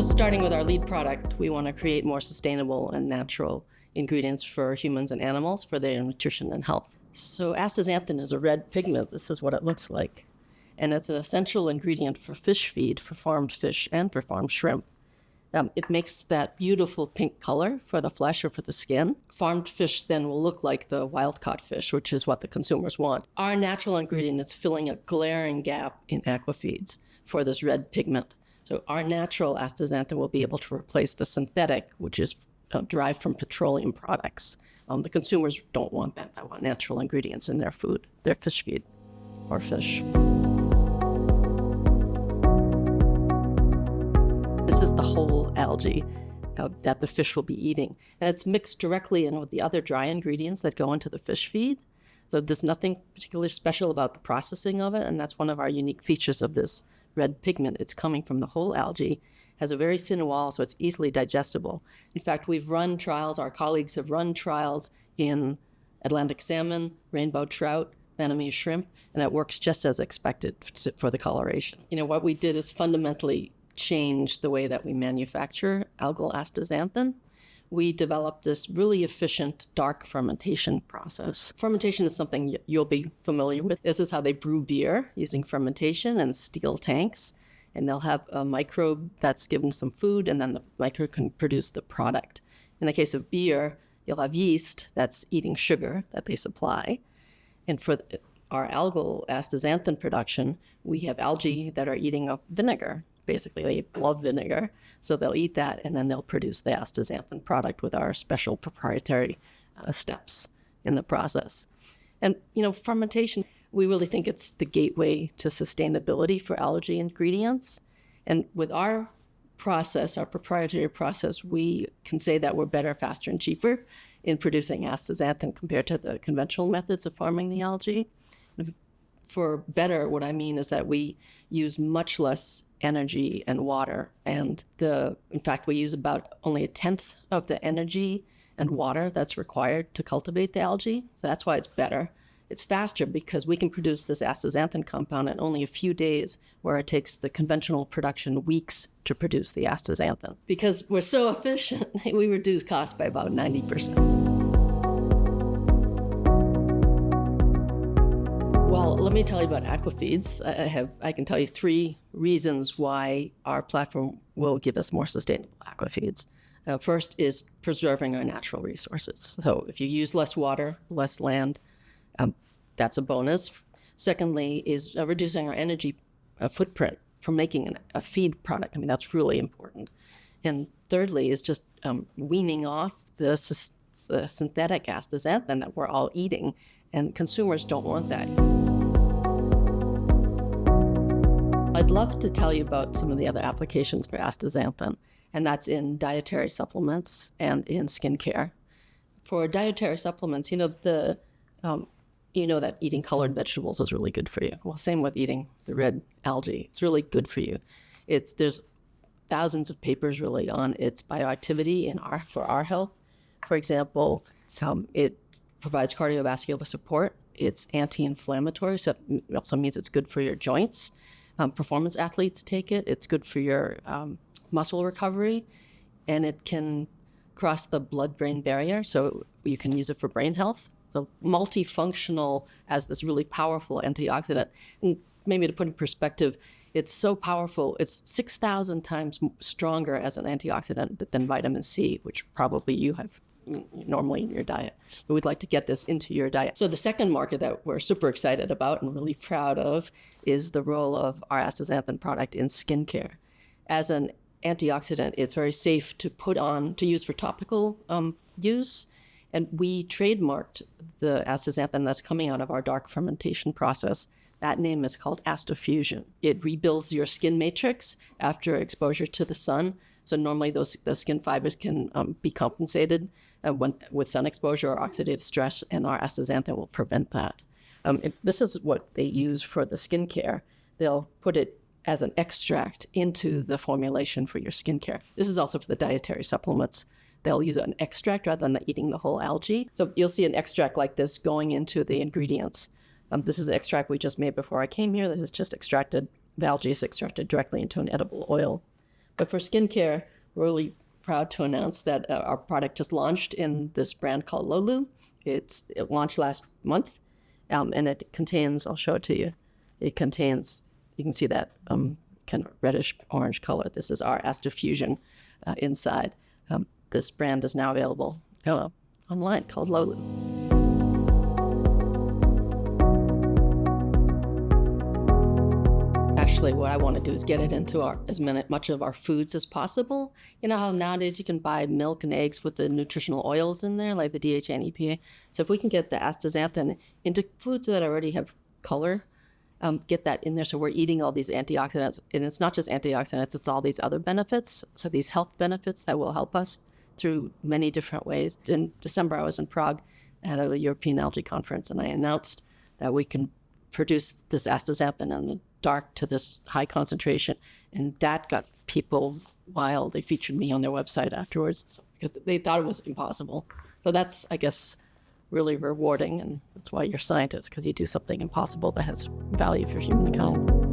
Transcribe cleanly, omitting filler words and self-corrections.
starting with our lead product, we want to create more sustainable and natural ingredients for humans and animals for their nutrition and health. So astaxanthin is a red pigment. This is what it looks like. And it's an essential ingredient for fish feed, for farmed fish and for farmed shrimp. It makes that beautiful pink color for the flesh or for the skin. Farmed fish then will look like the wild-caught fish, which is what the consumers want. Our natural ingredient is filling a glaring gap in aquafeeds for this red pigment. So our natural astaxanthin will be able to replace the synthetic, which is derived from petroleum products. The consumers don't want that. They want natural ingredients in their food, their fish feed or fish. This is the whole algae that the fish will be eating. And it's mixed directly in with the other dry ingredients that go into the fish feed. So there's nothing particularly special about the processing of it. And that's one of our unique features of this red pigment. It's coming from the whole algae, has a very thin wall, so it's easily digestible. In fact, we've run trials, our colleagues have run trials in Atlantic salmon, rainbow trout, Vietnamese shrimp, and it works just as expected for the coloration. What we did is fundamentally change the way that we manufacture algal astaxanthin. We developed this really efficient dark fermentation process. Fermentation is something you'll be familiar with. This is how they brew beer, using fermentation and steel tanks. And they'll have a microbe that's given some food, and then the microbe can produce the product. In the case of beer, you'll have yeast that's eating sugar that they supply. And for our algal astaxanthin production, we have algae that are eating a vinegar. Basically, they love vinegar, so they'll eat that, and then they'll produce the astaxanthin product with our special proprietary steps in the process. And, fermentation, we really think it's the gateway to sustainability for algae ingredients. And with our process, our proprietary process, we can say that we're better, faster, and cheaper in producing astaxanthin compared to the conventional methods of farming the algae. For better, what I mean is that we use much less energy and water. And in fact, we use about only a tenth of the energy and water that's required to cultivate the algae. So that's why it's better. It's faster because we can produce this astaxanthin compound in only a few days, where it takes the conventional production weeks to produce the astaxanthin. Because we're so efficient, we reduce costs by about 90%. Well, let me tell you about aquafeeds. I can tell you 3 reasons why our platform will give us more sustainable aquafeeds. First is preserving our natural resources. So if you use less water, less land, that's a bonus. Secondly is reducing our energy footprint from making a feed product. That's really important. And thirdly is just weaning off the synthetic astaxanthin that we're all eating, and consumers don't want that. I'd love to tell you about some of the other applications for astaxanthin, and that's in dietary supplements and in skincare. For dietary supplements, that eating colored vegetables is really good for you. Well, same with eating the red algae. It's really good for you. There's thousands of papers really on its bioactivity for our health. For example, it provides cardiovascular support. It's anti-inflammatory, so it also means it's good for your joints. Performance athletes take it. It's good for your muscle recovery, and it can cross the blood-brain barrier, so you can use it for brain health. So multifunctional as this really powerful antioxidant. And maybe to put in perspective, it's so powerful, it's 6,000 times stronger as an antioxidant than vitamin C, which probably you have normally in your diet. But we'd like to get this into your diet. So the second market that we're super excited about and really proud of is the role of our astaxanthin product in skincare. As an antioxidant, it's very safe to use for topical use. And we trademarked the astaxanthin that's coming out of our dark fermentation process. That name is called Astafusion. It rebuilds your skin matrix after exposure to the sun. So normally the skin fibers can be compensated with sun exposure or oxidative stress, and our astaxanthin will prevent that. This is what they use for the skincare. They'll put it as an extract into the formulation for your skincare. This is also for the dietary supplements. They'll use an extract rather than eating the whole algae. So you'll see an extract like this going into the ingredients. This is the extract we just made before I came here. This is just extracted. The algae is extracted directly into an edible oil. But for skincare, we're really proud to announce that our product just launched in this brand called Lolu. It launched last month, and it contains, I'll show it to you. It contains, you can see that kind of reddish orange color. This is our Astafusion inside. This brand is now available online called Lolu. Actually, what I want to do is get it into much of our foods as possible. You know how nowadays you can buy milk and eggs with the nutritional oils in there, like the DHA and EPA. So if we can get the astaxanthin into foods that already have color, get that in there so we're eating all these antioxidants. And it's not just antioxidants, it's all these other benefits. So these health benefits that will help us through many different ways. In December, I was in Prague at a European algae conference, and I announced that we can produce this astaxanthin in the dark to this high concentration. And that got people wild. They featured me on their website afterwards because they thought it was impossible. So that's, I guess, really rewarding. And that's why you're scientists, because you do something impossible that has value for humankind.